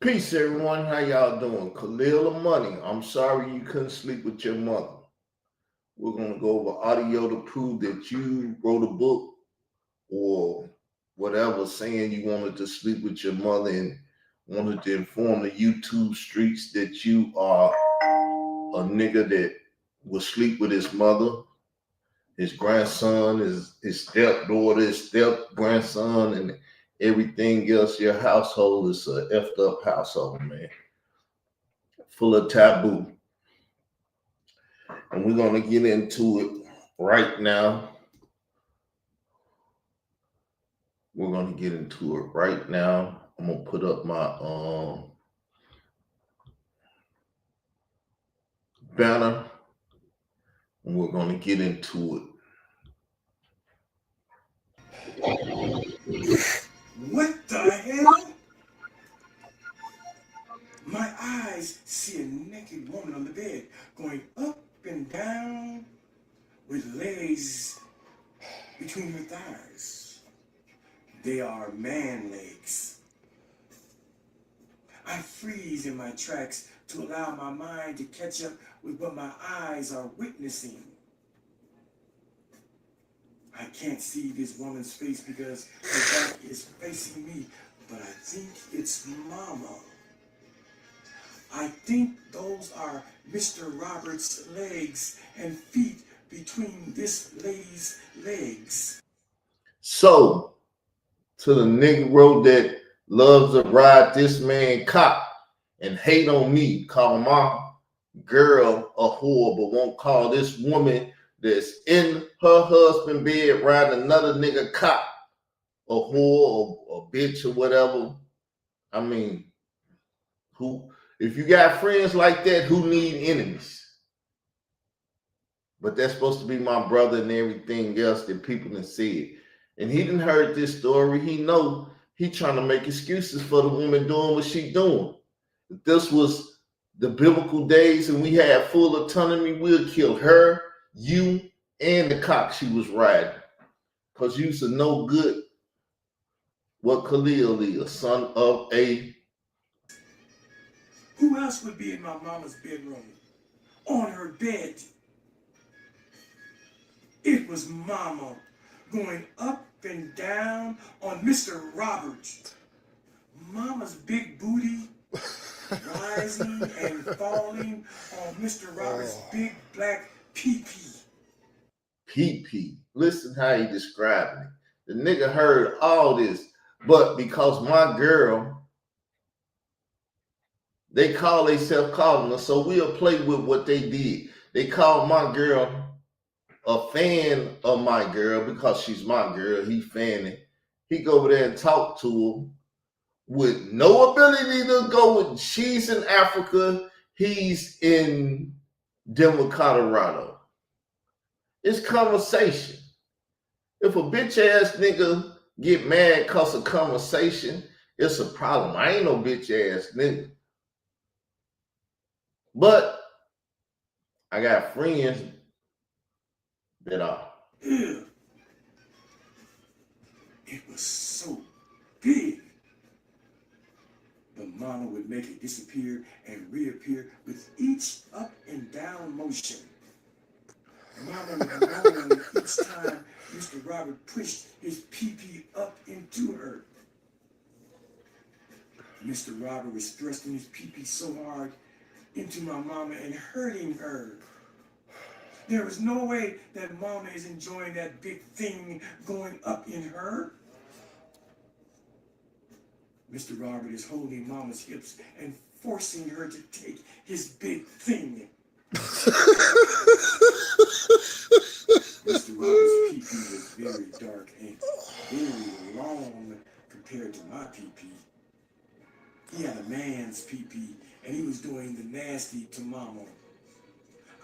Peace, everyone. How y'all doing? Khalil or Money? I'm sorry you couldn't sleep with your mother. We're gonna go over audio to prove that you wrote a book or whatever, saying you wanted to sleep with your mother and wanted to inform the YouTube streets that you are a nigga that will sleep with his mother, his grandson, his stepdaughter, his step grandson, and everything else. Your household is a effed up household, man, full of taboo. And we're gonna get into it right now. We're gonna get into it right now. I'm gonna put up my banner, and we're gonna get into it. What the hell? My eyes see a naked woman on the bed going up and down with legs between her thighs. They are man legs. I freeze in my tracks to allow my mind to catch up with what my eyes are witnessing. I can't see this woman's face because her back is facing me, but I think it's Mama. I think those are Mr. Roberts' legs and feet between this lady's legs. So, to the Negro that loves to ride this man cop and hate on me, call my girl a whore, but won't call this woman that's in her husband bed riding another nigga cop a whore or a bitch or whatever. I mean, who? If you got friends like that, who need enemies? But that's supposed to be my brother and everything else that people done said. And he didn't heard this story. He know he trying to make excuses for the woman doing what she doing. If this was the biblical days and we had full autonomy, we'll kill her, you, and the cock she was riding. Because you's a no good what Khalil is, son of a. Who else would be in my mama's bedroom? On her bed. It was Mama going up and down on Mr. Roberts. Mama's big booty rising and falling on Mr. Roberts' big black pee-pee. PP. Listen how he described it. The nigga heard all this, but because my girl, they call themselves calling her, so we'll play with what they did. They called my girl a fan of my girl because she's my girl. He fanning. He go over there and talk to her with no ability to go with. She's in Africa. He's in Denver, Colorado. It's conversation. If a bitch ass nigga get mad cause of conversation, it's a problem. I ain't no bitch ass nigga. But I got friends that are. Ew. It was so big. But Mama would make it disappear and reappear with each up and down motion. Mama would moan each time Mr. Robert pushed his pee-pee up into her. Mr. Robert was thrusting his pee-pee so hard into my mama and hurting her. There was no way that Mama is enjoying that big thing going up in her. Mr. Robert is holding Mama's hips and forcing her to take his big thing. Mr. Robert's pee-pee was very dark and very long compared to my pee-pee. He had a man's pee-pee and he was doing the nasty to Mama.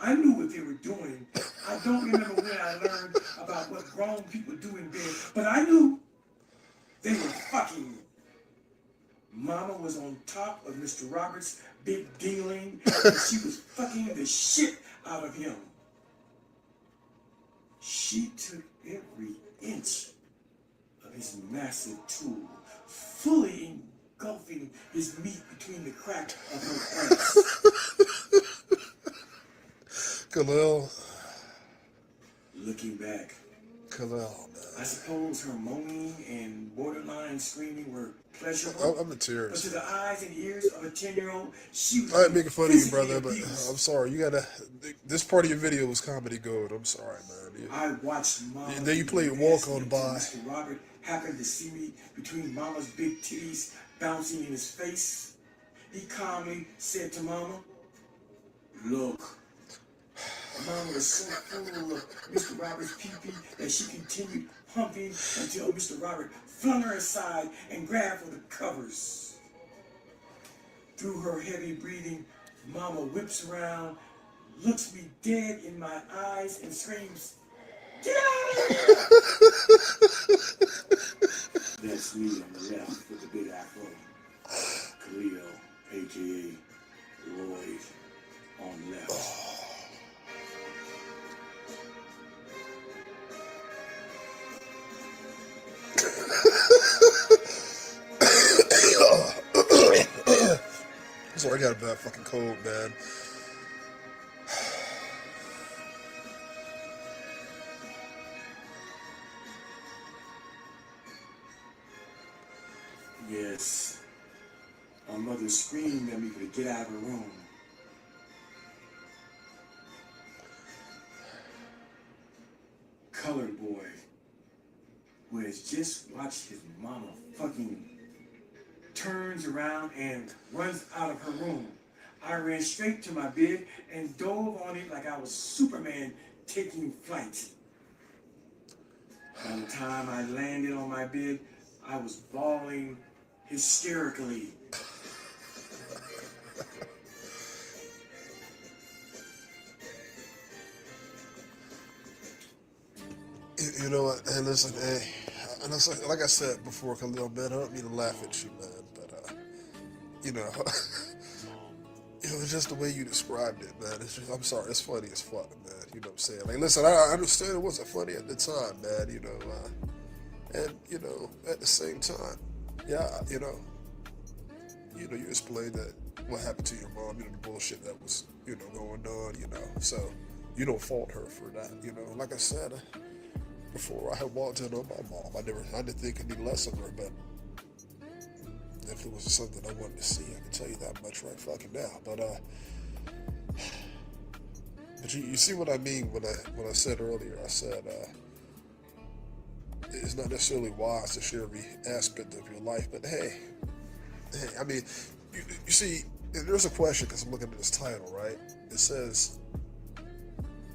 I knew what they were doing. I don't remember when I learned about what grown people do in bed, but I knew they were fucking. Mama was on top of Mr. Roberts' big dingling, and she was fucking the shit out of him. She took every inch of his massive tool, fully engulfing his meat between the crack of her breast. Khalil. Looking back, Khalil, I man. suppose her moaning and borderline screaming were pleasurable, I'm in but to tears. the eyes and ears of a 10-year-old, she was I ain't being making fun of you, physically brother, but I'm abused. sorry. You gotta. This part of your video was comedy gold. I'm sorry, man. I watched Mama Then you eating played Walk nasty On until By. Mr. Robert happened to see me between Mama's big titties bouncing in his face. He calmly said to Mama, "Look." Mama was so full of Mr. Robert's pee-pee that she continued pumping until Mr. Robert flung her aside and grabbed for the covers. Through her heavy breathing, Mama whips around, looks me dead in my eyes, and screams, "Get out of here!" That's me on the left with the big afro. Khalil, aka Lloyd, on left. Sorry, I got a bad fucking cold, man. Yes, my mother screamed at me to get out of her room. Colored boy who has just watched his mama fucking turns around and runs out of her room. I ran straight to my bed and dove on it like I was Superman taking flight. By the time I landed on my bed, I was bawling hysterically. You know what? Hey, listen, hey. And like I said before, Khalil, man, I don't mean to laugh at you, man, but, you know, it's just the way you described it, man. It's just, I'm sorry, it's funny as fuck, man. You know what I'm saying? Like, listen, I understand it wasn't funny at the time, man, and, at the same time, yeah, you explained that what happened to your mom, the bullshit that was, going on, so you don't fault her for that, like I said, before I had walked in on my mom, I didn't think any less of her, but if it was something I wanted to see, I can tell you that much right fucking now, but you see what I mean when I said earlier, I said, it's not necessarily wise to share every aspect of your life, but hey, I mean, you see, there's a question because I'm looking at this title, right? It says,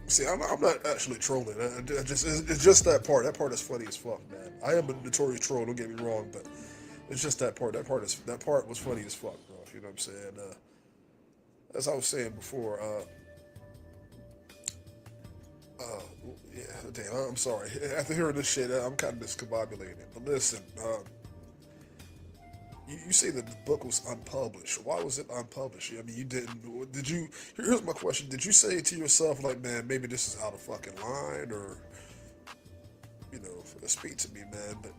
see, I'm not actually trolling. It's just that part. That part is funny as fuck, man. I am a notorious troll. Don't get me wrong, but it's just that part. That part was funny as fuck, bro. You know what I'm saying? As I was saying before, uh, yeah, damn. I'm sorry. After hearing this shit, I'm kind of discombobulated. But listen, you say that the book was unpublished. Why was it unpublished? I mean, you didn't. Did you? Here's my question. Did you say to yourself, like, man, maybe this is out of fucking line, or speak to me, man? But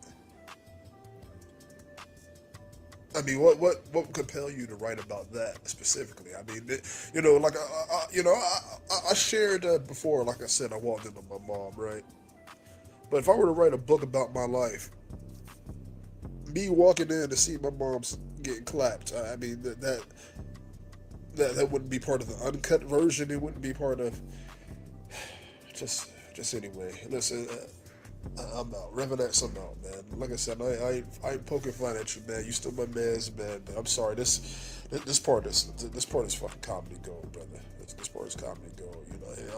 I mean, what would compel you to write about that specifically? I mean, like I shared before. Like I said, I walked into my mom, right? But if I were to write a book about my life, me walking in to see my mom's getting clapped, I mean that wouldn't be part of the uncut version. It wouldn't be part of just anyway. Listen, I'm out. Revenex, I'm out, man. Like I said, I ain't poking fun at you, man. You still my man's man, but I'm sorry. This part is fucking comedy gold, brother. This part is comedy gold.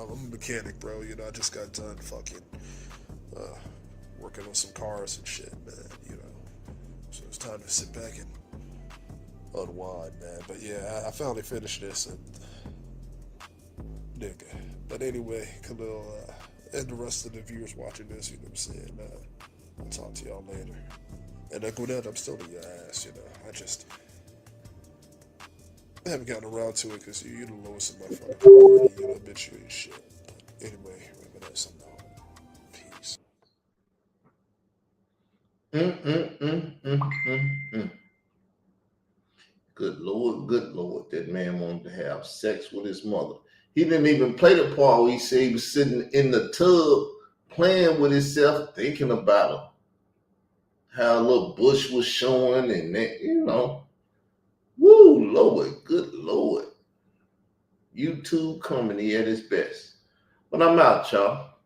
I'm a mechanic, bro. I just got done fucking working on some cars and shit, man. So it's time to sit back and unwind, man. But yeah, I finally finished this, and nigga. But anyway, Khalil, and the rest of the viewers watching this, you know what I'm saying? I'll talk to y'all later. And Gwinnett, I'm still in your ass, I haven't gotten around to it because you're the lowest in my fucking priority, bitch, you ain't shit. But anyway, Gwinnett, I'm out. Peace. Mm, mm, mm, mm, mm, mm. Good Lord, that man wanted to have sex with his mother. He didn't even play the part where he said he was sitting in the tub playing with himself, thinking about her. How a little bush was showing and that, woo, Lord, good Lord. YouTube comedy at its best. But I'm out, y'all.